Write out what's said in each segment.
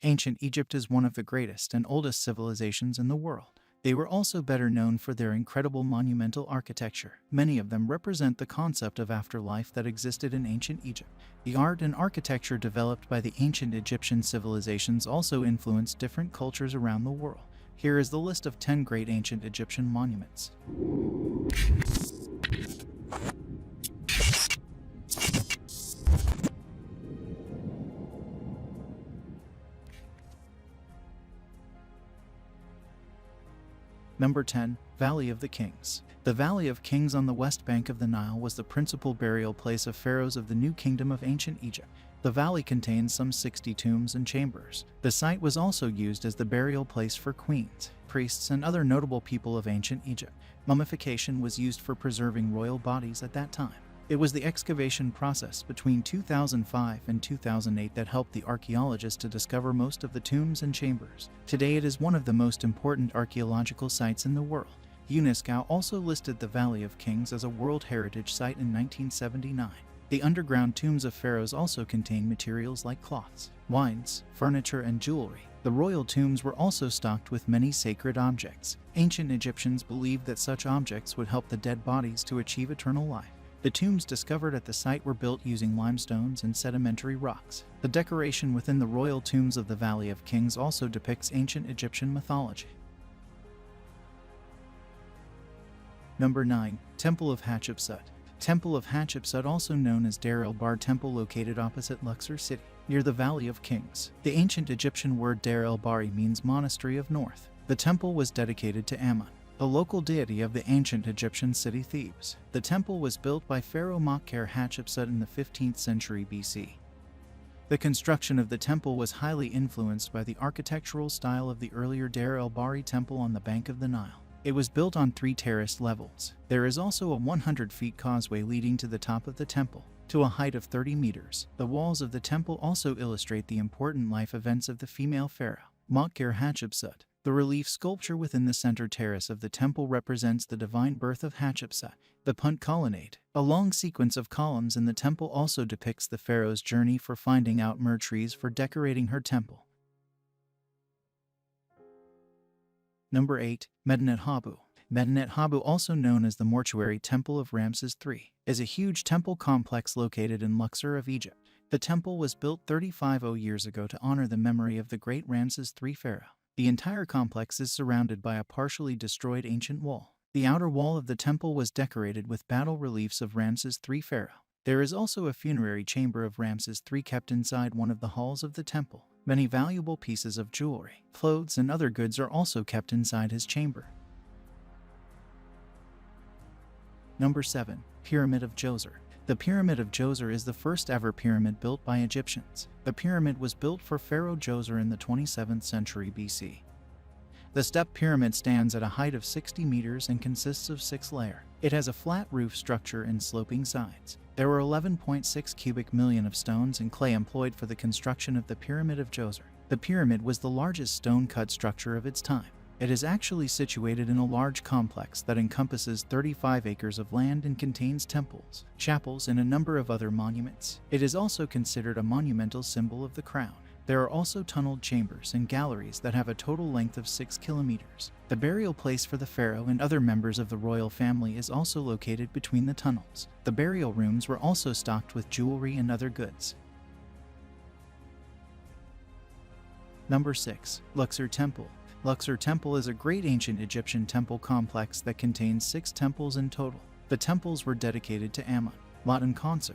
Ancient Egypt is one of the greatest and oldest civilizations in the world. They were also better known for their incredible monumental architecture. Many of them represent the concept of afterlife that existed in ancient Egypt. The art and architecture developed by the ancient Egyptian civilizations also influenced different cultures around the world. Here is the list of 10 great ancient Egyptian monuments. Number 10. Valley of the Kings. The Valley of Kings on the west bank of the Nile was the principal burial place of pharaohs of the New Kingdom of ancient Egypt. The valley contains some 60 tombs and chambers. The site was also used as the burial place for queens, priests, and other notable people of ancient Egypt. Mummification was used for preserving royal bodies at that time. It was the excavation process between 2005 and 2008 that helped the archaeologists to discover most of the tombs and chambers. Today it is one of the most important archaeological sites in the world. UNESCO also listed the Valley of Kings as a World Heritage Site in 1979. The underground tombs of pharaohs also contain materials like cloths, wines, furniture, and jewelry. The royal tombs were also stocked with many sacred objects. Ancient Egyptians believed that such objects would help the dead bodies to achieve eternal life. The tombs discovered at the site were built using limestones and sedimentary rocks. The decoration within the royal tombs of the Valley of Kings also depicts ancient Egyptian mythology. Number 9. Temple of Hatshepsut. Temple of Hatshepsut, also known as Deir el-Bar Temple, located opposite Luxor City, near the Valley of Kings. The ancient Egyptian word Deir el-Bari means Monastery of North. The temple was dedicated to Ammon, a local deity of the ancient Egyptian city Thebes. The temple was built by Pharaoh Mokher Hatshepsut in the 15th century BC. The construction of the temple was highly influenced by the architectural style of the earlier Deir el-Bari temple on the bank of the Nile. It was built on 3 terraced levels. There is also a 100-foot causeway leading to the top of the temple, to a height of 30 meters. The walls of the temple also illustrate the important life events of the female pharaoh, Mokher Hatshepsut. The relief sculpture within the center terrace of the temple represents the divine birth of Hatshepsut. The Punt Colonnade, a long sequence of columns in the temple, also depicts the pharaoh's journey for finding out myrrh trees for decorating her temple. Number 8. Medinet Habu. Medinet Habu, also known as the Mortuary Temple of Ramses III, is a huge temple complex located in Luxor of Egypt. The temple was built 350 years ago to honor the memory of the great Ramses III pharaoh. The entire complex is surrounded by a partially destroyed ancient wall. The outer wall of the temple was decorated with battle reliefs of Ramses III pharaoh. There is also a funerary chamber of Ramses III kept inside one of the halls of the temple. Many valuable pieces of jewelry, clothes, and other goods are also kept inside his chamber. Number 7. Pyramid of Djoser. The Pyramid of Djoser is the first ever pyramid built by Egyptians. The pyramid was built for Pharaoh Djoser in the 27th century BC. The step pyramid stands at a height of 60 meters and consists of 6 layers. It has a flat roof structure and sloping sides. There were 11.6 cubic million of stones and clay employed for the construction of the Pyramid of Djoser. The pyramid was the largest stone-cut structure of its time. It is actually situated in a large complex that encompasses 35 acres of land and contains temples, chapels, and a number of other monuments. It is also considered a monumental symbol of the crown. There are also tunneled chambers and galleries that have a total length of 6 kilometers. The burial place for the pharaoh and other members of the royal family is also located between the tunnels. The burial rooms were also stocked with jewelry and other goods. Number 6. Luxor Temple. Luxor Temple is a great ancient Egyptian temple complex that contains 6 temples in total. The temples were dedicated to Ammon, Lot, and Khonsu,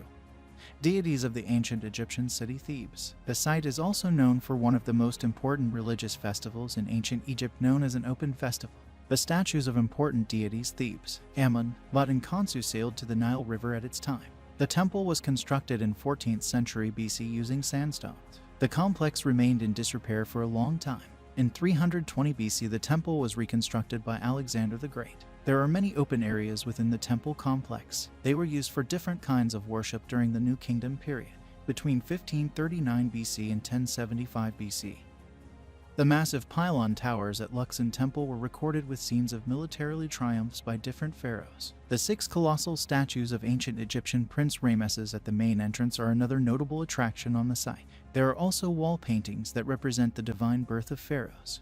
deities of the ancient Egyptian city Thebes. The site is also known for one of the most important religious festivals in ancient Egypt, known as an open festival. The statues of important deities Thebes, Ammon, Lot, and Khonsu sailed to the Nile River at its time. The temple was constructed in 14th century BC using sandstones. The complex remained in disrepair for a long time. In 320 BC, the temple was reconstructed by Alexander the Great. There are many open areas within the temple complex. They were used for different kinds of worship during the New Kingdom period, between 1539 BC and 1075 BC. The massive pylon towers at Luxor Temple were recorded with scenes of military triumphs by different pharaohs. The 6 colossal statues of ancient Egyptian Prince Ramesses at the main entrance are another notable attraction on the site. There are also wall paintings that represent the divine birth of pharaohs.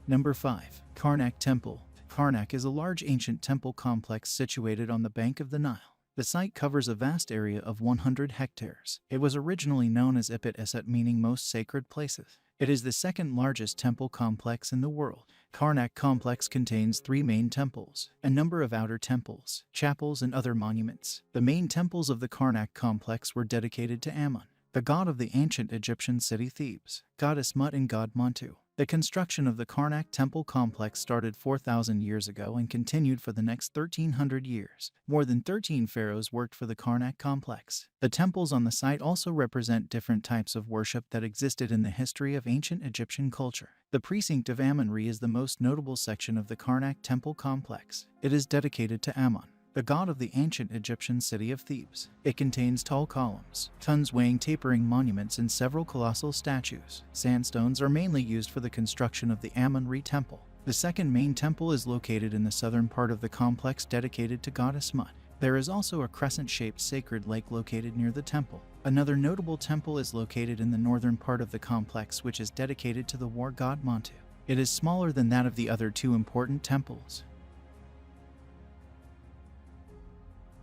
Number 5. Karnak Temple. Karnak is a large ancient temple complex situated on the bank of the Nile. The site covers a vast area of 100 hectares. It was originally known as Ipit Esat, meaning most sacred places. It is the second largest temple complex in the world. Karnak complex contains 3 main temples, a number of outer temples, chapels, and other monuments. The main temples of the Karnak complex were dedicated to Ammon, the god of the ancient Egyptian city Thebes, goddess Mut, and god Montu. The construction of the Karnak Temple complex started 4,000 years ago and continued for the next 1,300 years. More than 13 pharaohs worked for the Karnak complex. The temples on the site also represent different types of worship that existed in the history of ancient Egyptian culture. The precinct of Ammon-Re is the most notable section of the Karnak Temple complex. It is dedicated to Ammon, the god of the ancient Egyptian city of Thebes. It contains tall columns, tons-weighing tapering monuments, and several colossal statues. Sandstones are mainly used for the construction of the Ammon-Re temple. The second main temple is located in the southern part of the complex, dedicated to goddess Mut. There is also a crescent-shaped sacred lake located near the temple. Another notable temple is located in the northern part of the complex, which is dedicated to the war god Montu. It is smaller than that of the other 2 important temples.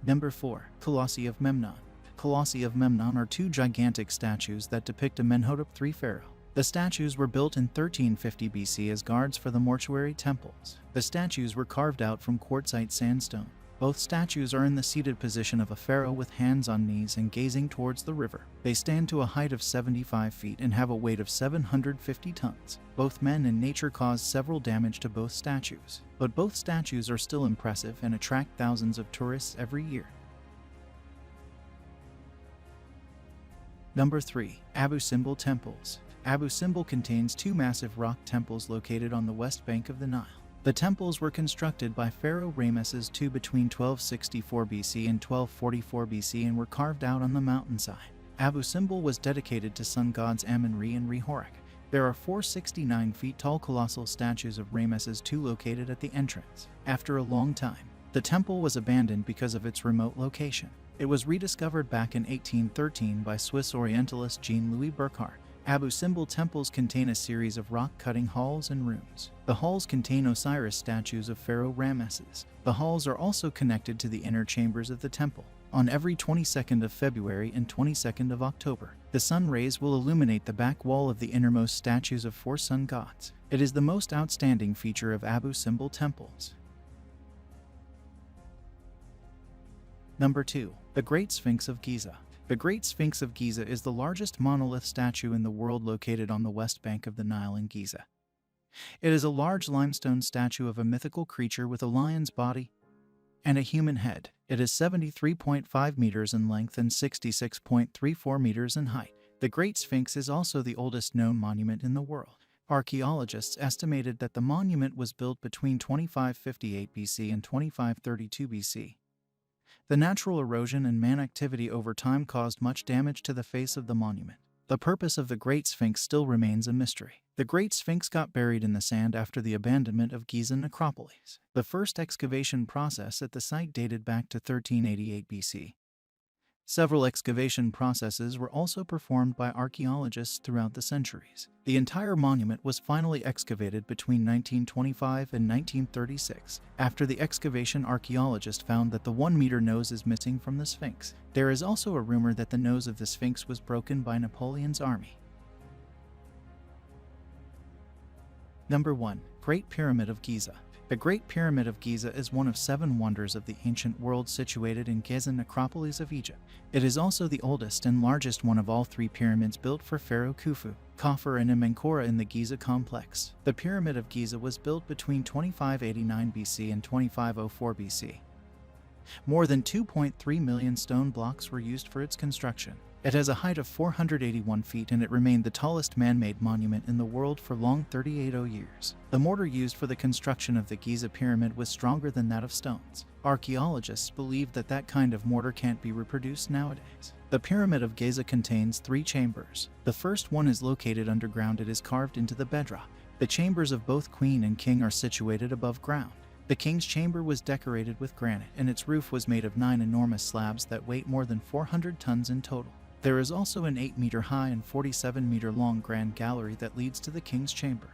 Number 4. Colossi of Memnon. Colossi of Memnon are 2 gigantic statues that depict Amenhotep III pharaoh. The statues were built in 1350 BC as guards for the mortuary temples. The statues were carved out from quartzite sandstone. Both statues are in the seated position of a pharaoh with hands on knees and gazing towards the river. They stand to a height of 75 feet and have a weight of 750 tons. Both men and nature caused several damage to both statues, but both statues are still impressive and attract thousands of tourists every year. Number 3. Abu Simbel Temples. Abu Simbel contains 2 massive rock temples located on the west bank of the Nile. The temples were constructed by Pharaoh Ramesses II between 1264 BC and 1244 BC and were carved out on the mountainside. Abu Simbel was dedicated to sun gods Amun-Re and Re-Horek. There are 4 69 feet tall colossal statues of Ramesses II located at the entrance. After a long time, the temple was abandoned because of its remote location. It was rediscovered back in 1813 by Swiss Orientalist Jean-Louis Burckhardt. Abu Simbel temples contain a series of rock-cutting halls and rooms. The halls contain Osiris statues of Pharaoh Ramesses. The halls are also connected to the inner chambers of the temple. On every 22nd of February and 22nd of October, the sun rays will illuminate the back wall of the innermost statues of 4 sun gods. It is the most outstanding feature of Abu Simbel temples. Number 2. The Great Sphinx of Giza. The Great Sphinx of Giza is the largest monolith statue in the world, located on the west bank of the Nile in Giza. It is a large limestone statue of a mythical creature with a lion's body and a human head. It is 73.5 meters in length and 66.34 meters in height. The Great Sphinx is also the oldest known monument in the world. Archaeologists estimated that the monument was built between 2558 BC and 2532 BC. The natural erosion and man activity over time caused much damage to the face of the monument. The purpose of the Great Sphinx still remains a mystery. The Great Sphinx got buried in the sand after the abandonment of Giza necropolis. The first excavation process at the site dated back to 1388 BC. Several excavation processes were also performed by archaeologists throughout the centuries. The entire monument was finally excavated between 1925 and 1936. After the excavation, archaeologists found that the 1-meter nose is missing from the Sphinx. There is also a rumor that the nose of the Sphinx was broken by Napoleon's army. Number 1. Great Pyramid of Giza. The Great Pyramid of Giza is one of 7 wonders of the ancient world, situated in Giza necropolis of Egypt. It is also the oldest and largest one of all 3 pyramids built for Pharaoh Khufu, Khafre, and Amenkora in the Giza complex. The Pyramid of Giza was built between 2589 BC and 2504 BC. More than 2.3 million stone blocks were used for its construction. It has a height of 481 feet and it remained the tallest man-made monument in the world for long 38 years. The mortar used for the construction of the Giza pyramid was stronger than that of stones. Archaeologists believe that that kind of mortar can't be reproduced nowadays. The Pyramid of Giza contains 3 chambers. The first one is located underground. It is carved into the bedrock. The chambers of both queen and king are situated above ground. The king's chamber was decorated with granite, and its roof was made of 9 enormous slabs that weigh more than 400 tons in total. There is also an 8-meter high and 47-meter long grand gallery that leads to the king's chamber.